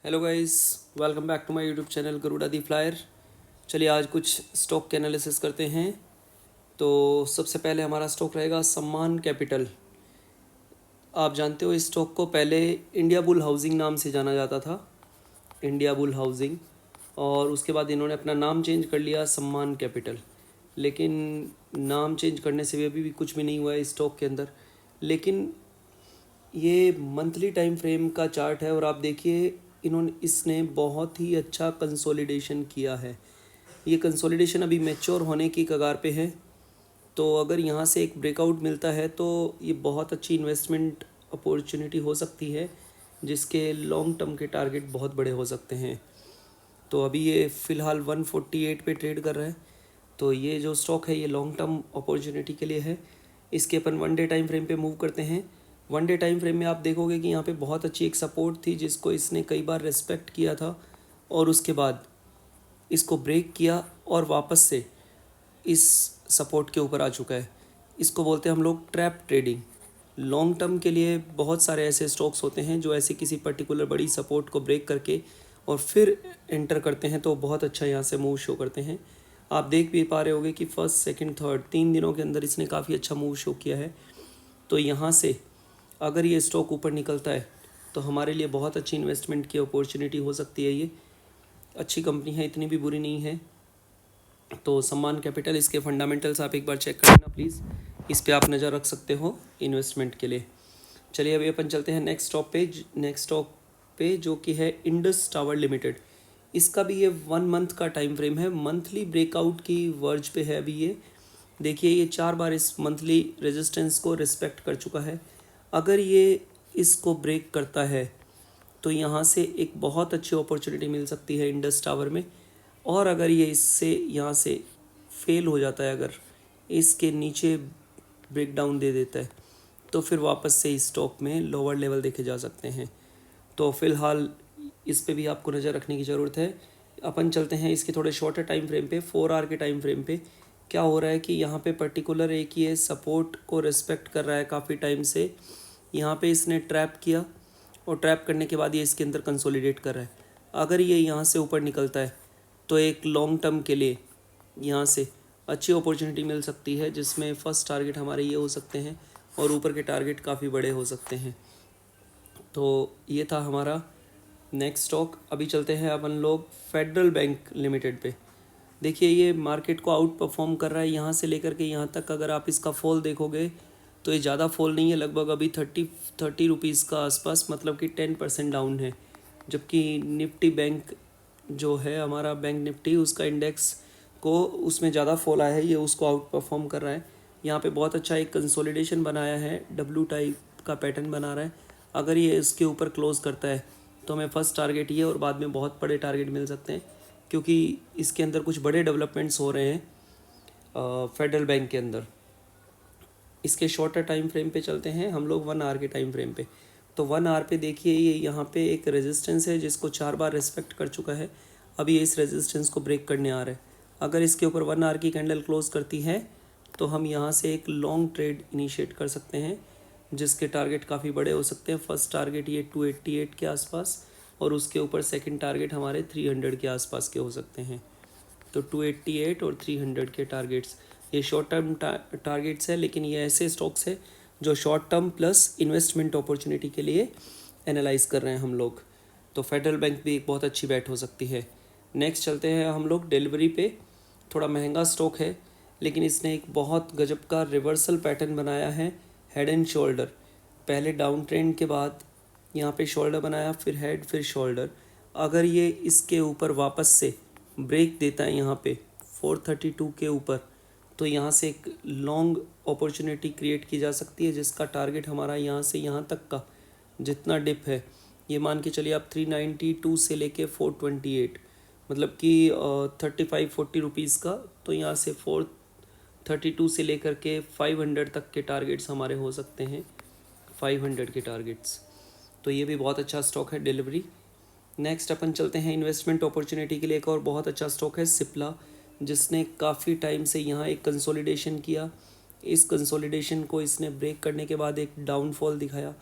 Hello guys, welcome back to my YouTube channel Garuda the flyer. चलिए आज कुछ stock के एनालिसिस करते हैं। तो सबसे पहले हमारा स्टॉक रहेगा सम्मान कैपिटल। आप जानते हो इस स्टॉक को पहले इंडिया बुल हाउसिंग नाम से जाना जाता था, इंडिया बुल हाउसिंग, और उसके बाद इन्होंने अपना नाम चेंज कर लिया सम्मान कैपिटल। लेकिन नाम चेंज करने से भी अभी भी कुछ भी नहीं हुआ है इस स्टॉक के अंदर। लेकिन ये मंथली टाइम फ्रेम का चार्ट है और आप देखिए इसने बहुत ही अच्छा कंसोलिडेशन किया है। ये कंसोलिडेशन अभी मैच्योर होने की कगार पे है। तो अगर यहाँ से एक ब्रेकआउट मिलता है तो ये बहुत अच्छी इन्वेस्टमेंट अपॉर्चुनिटी हो सकती है, जिसके लॉन्ग टर्म के टारगेट बहुत बड़े हो सकते हैं। तो अभी ये फ़िलहाल 148 पे ट्रेड कर रहा है। तो ये जो स्टॉक है ये लॉन्ग टर्म अपॉर्चुनिटी के लिए है। इसके अपन वन डे टाइम फ्रेम पे मूव करते हैं। वन डे टाइम फ्रेम में आप देखोगे कि यहाँ पे बहुत अच्छी एक सपोर्ट थी जिसको इसने कई बार रेस्पेक्ट किया था, और उसके बाद इसको ब्रेक किया और वापस से इस सपोर्ट के ऊपर आ चुका है। इसको बोलते हैं हम लोग ट्रैप ट्रेडिंग। लॉन्ग टर्म के लिए बहुत सारे ऐसे स्टॉक्स होते हैं जो ऐसे किसी पर्टिकुलर बड़ी सपोर्ट को ब्रेक करके और फिर एंटर करते हैं, तो बहुत अच्छा यहाँ से मूव शो करते हैं। आप देख भी पा रहे होगे कि फर्स्ट सेकंड थर्ड 3 दिनों के अंदर इसने काफ़ी अच्छा मूव शो किया है। तो यहाँ से अगर ये स्टॉक ऊपर निकलता है तो हमारे लिए बहुत अच्छी इन्वेस्टमेंट की अपॉर्चुनिटी हो सकती है। ये अच्छी कंपनी है, इतनी भी बुरी नहीं है। तो सम्मान कैपिटल, इसके फंडामेंटल्स आप एक बार चेक कर लेना प्लीज़, इस पे आप नज़र रख सकते हो इन्वेस्टमेंट के लिए। चलिए अभी अपन चलते हैं नेक्स्ट स्टॉक पे जो कि है इंडस टावर लिमिटेड। इसका भी ये 1 मंथ का टाइम फ्रेम है, मंथली ब्रेकआउट की वर्ज पे है अभी ये। देखिए ये 4 बार इस मंथली रेजिस्टेंस को रिस्पेक्ट कर चुका है। अगर ये इसको ब्रेक करता है तो यहाँ से एक बहुत अच्छी अपॉर्चुनिटी मिल सकती है इंडस टावर में। और अगर ये इससे यहाँ से फेल हो जाता है, अगर इसके नीचे ब्रेक डाउन दे देता है, तो फिर वापस से इस स्टॉक में लोअर लेवल देखे जा सकते हैं। तो फ़िलहाल इस पे भी आपको नज़र रखने की ज़रूरत है। अपन चलते हैं इसके थोड़े शॉर्टर टाइम फ्रेम पे, 4 आवर के टाइम फ्रेम पे। क्या हो रहा है कि यहाँ पे पर्टिकुलर एक ये सपोर्ट को रिस्पेक्ट कर रहा है काफ़ी टाइम से। यहाँ पे इसने ट्रैप किया और ट्रैप करने के बाद ये इसके अंदर कंसोलिडेट कर रहा है। अगर ये यहाँ से ऊपर निकलता है तो एक लॉन्ग टर्म के लिए यहाँ से अच्छी अपॉर्चुनिटी मिल सकती है, जिसमें फ़र्स्ट टारगेट हमारे ये हो सकते हैं और ऊपर के टारगेट काफ़ी बड़े हो सकते हैं। तो ये था हमारा नेक्स्ट स्टॉक। अभी चलते हैं अपन लोग फेडरल बैंक लिमिटेड पे। देखिए ये मार्केट को आउट परफॉर्म कर रहा है यहाँ से लेकर के यहाँ तक। अगर आप इसका फॉल देखोगे तो ये ज़्यादा फॉल नहीं है, लगभग अभी 30 रुपीज़ का आसपास, मतलब कि 10% डाउन है। जबकि निफ्टी बैंक जो है हमारा बैंक निफ्टी, उसका इंडेक्स को उसमें ज़्यादा फॉल आया है, ये उसको आउट परफॉर्म कर रहा है। यहाँ पे बहुत अच्छा एक कंसोलिडेशन बनाया है, डब्ल्यू टाइप का पैटर्न बना रहा है। अगर ये इसके ऊपर क्लोज करता है तो हमें फर्स्ट टारगेट ये और बाद में बहुत बड़े टारगेट मिल सकते हैं, क्योंकि इसके अंदर कुछ बड़े डेवलपमेंट्स हो रहे हैं फेडरल बैंक के अंदर। इसके शॉर्टर टाइम फ्रेम पे चलते हैं हम लोग, 1 आवर के टाइम फ्रेम पे। तो 1 आवर पे देखिए ये यहाँ पे एक रेजिस्टेंस है जिसको 4 बार रिस्पेक्ट कर चुका है। अभी ये इस रेजिस्टेंस को ब्रेक करने आ रहा है। अगर इसके ऊपर 1 आवर की कैंडल क्लोज करती है तो हम यहाँ से एक लॉन्ग ट्रेड इनिशिएट कर सकते हैं, जिसके टारगेट काफ़ी बड़े हो सकते हैं। फर्स्ट टारगेट ये 288 के आसपास, और उसके ऊपर सेकंड टारगेट हमारे 300 के आसपास के हो सकते हैं। तो 288 और 300 के टारगेट्स, ये शॉर्ट टर्म टारगेट्स है, लेकिन ये ऐसे स्टॉक्स है जो short term plus investment opportunity के लिए एनालाइज कर रहे हैं हम लोग। तो फेडरल बैंक भी एक बहुत अच्छी बैट हो सकती है। नेक्स्ट चलते हैं हम लोग डिलीवरी पे। थोड़ा महंगा स्टॉक है, लेकिन इसने एक बहुत गजब का रिवर्सल पैटर्न बनाया है, हेड एंड शोल्डर। पहले डाउन ट्रेंड के बाद यहाँ पे शोल्डर बनाया, फिर हेड, फिर शोल्डर। अगर ये इसके ऊपर वापस से ब्रेक देता है यहाँ पे 432 के ऊपर, तो यहाँ से एक लॉन्ग अपॉर्चुनिटी क्रिएट की जा सकती है, जिसका टारगेट हमारा यहाँ से यहाँ तक का जितना डिप है, ये मान के चलिए आप 392 से लेके 428, मतलब कि 35-40 रुपीज़ का। तो यहाँ से 432 से लेकर के 500 तक के टारगेट्स हमारे हो सकते हैं, 500 के टारगेट्स। तो ये भी बहुत अच्छा स्टॉक है डिलीवरी। नेक्स्ट अपन चलते हैं इन्वेस्टमेंट अपॉर्चुनिटी के लिए। एक और बहुत अच्छा स्टॉक है सिप्ला, जिसने काफ़ी टाइम से यहाँ एक कंसोलिडेशन किया। इस कंसोलिडेशन को इसने ब्रेक करने के बाद एक डाउनफॉल दिखाया,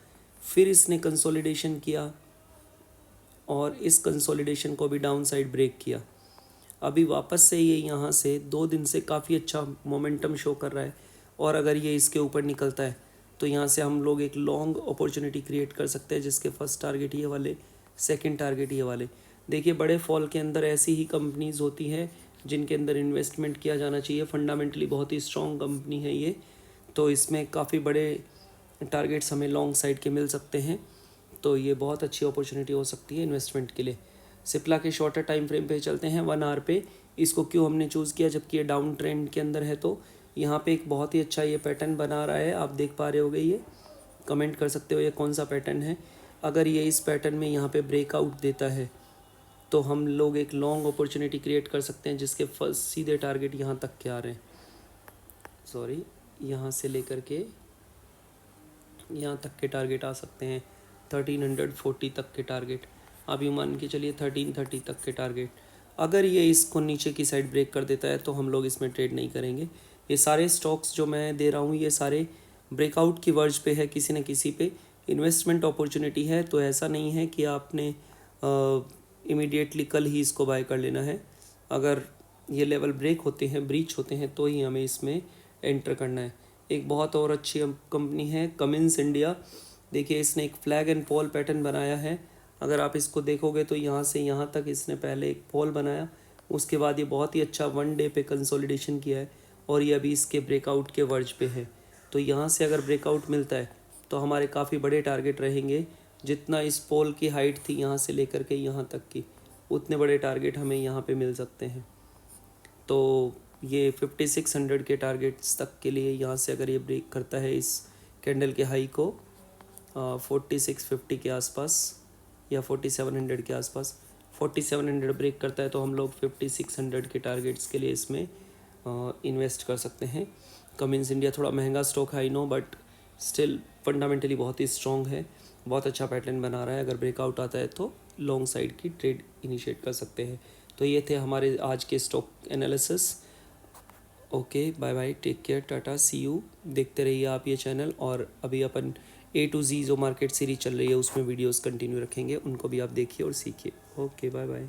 फिर इसने कंसोलिडेशन किया और इस कंसोलिडेशन को भी डाउन साइड ब्रेक किया। अभी वापस से ये यहाँ से 2 दिन से काफ़ी अच्छा मोमेंटम शो कर रहा है, और अगर ये इसके ऊपर निकलता है तो यहाँ से हम लोग एक लॉन्ग अपॉर्चुनिटी क्रिएट कर सकते हैं, जिसके फर्स्ट टारगेट ये वाले, सेकंड टारगेट ये वाले। देखिए बड़े फॉल के अंदर ऐसी ही कंपनीज़ होती हैं जिनके अंदर इन्वेस्टमेंट किया जाना चाहिए। फंडामेंटली बहुत ही स्ट्रॉन्ग कंपनी है ये, तो इसमें काफ़ी बड़े टारगेट्स हमें लॉन्ग साइड के मिल सकते हैं, तो ये बहुत अच्छी अपॉर्चुनिटी हो सकती है इन्वेस्टमेंट के लिए। सिप्ला के शॉर्टर टाइम फ्रेम पे चलते हैं, 1 आवर पे। इसको क्यों हमने चूज़ किया जबकि ये डाउन ट्रेंड के अंदर है, तो यहाँ पे एक बहुत ही अच्छा ये पैटर्न बना रहा है, आप देख पा रहे होगे। ये कमेंट कर सकते हो ये कौन सा पैटर्न है। अगर ये इस पैटर्न में यहाँ पे ब्रेकआउट देता है तो हम लोग एक लॉन्ग अपॉर्चुनिटी क्रिएट कर सकते हैं, जिसके फर्स्ट सीधे टारगेट यहाँ तक के आ रहे हैं, सॉरी यहाँ से लेकर के यहाँ तक के टारगेट आ सकते हैं, 1340 तक के टारगेट। आप यूँ मान के चलिए 1330 तक के टारगेट। अगर ये इसको नीचे की साइड ब्रेक कर देता है तो हम लोग इसमें ट्रेड नहीं करेंगे। ये सारे स्टॉक्स जो मैं दे रहा हूँ ये सारे ब्रेकआउट की वर्ज पे है, किसी न किसी पे इन्वेस्टमेंट अपॉर्चुनिटी है, तो ऐसा नहीं है कि आपने इमीडिएटली कल ही इसको बाय कर लेना है। अगर ये लेवल ब्रेक होते हैं, ब्रीच होते हैं, तो ही हमें इसमें एंटर करना है। एक बहुत और अच्छी कंपनी है कमिंस इंडिया। देखिए इसने एक फ्लैग एंड फॉल पैटर्न बनाया है। अगर आप इसको देखोगे तो यहाँ से यहाँ तक इसने पहले एक फॉल बनाया, उसके बाद ये बहुत ही अच्छा 1 डे पे कंसोलिडेशन किया है, और ये अभी इसके ब्रेकआउट के वर्ज पे है। तो यहाँ से अगर ब्रेकआउट मिलता है तो हमारे काफ़ी बड़े टारगेट रहेंगे। जितना इस पोल की हाइट थी यहाँ से लेकर के यहाँ तक की, उतने बड़े टारगेट हमें यहाँ पे मिल सकते हैं। तो ये 5600 के टारगेट्स तक के लिए यहाँ से अगर ये ब्रेक करता है इस कैंडल के हाई को 4650 के आसपास या 4700 के आसपास, 4700 ब्रेक करता है तो हम लोग 5600 के टारगेट्स के लिए इसमें इन्वेस्ट कर सकते हैं। कमिंस इंडिया थोड़ा महंगा स्टॉक है I know, but still fundamentally बहुत ही स्ट्रॉन्ग है, बहुत अच्छा पैटर्न बना रहा है। अगर ब्रेकआउट आता है तो लॉन्ग साइड की ट्रेड इनिशिएट कर सकते हैं। तो ये थे हमारे आज के stock analysis. Okay bye bye, take care, tata, see you. देखते रहिए आप ये चैनल, और अभी अपन A to Z जो मार्केट सीरीज चल रही है उसमें वीडियोस कंटिन्यू रखेंगे, उनको भी आप देखिए और सीखिए। Okay bye bye.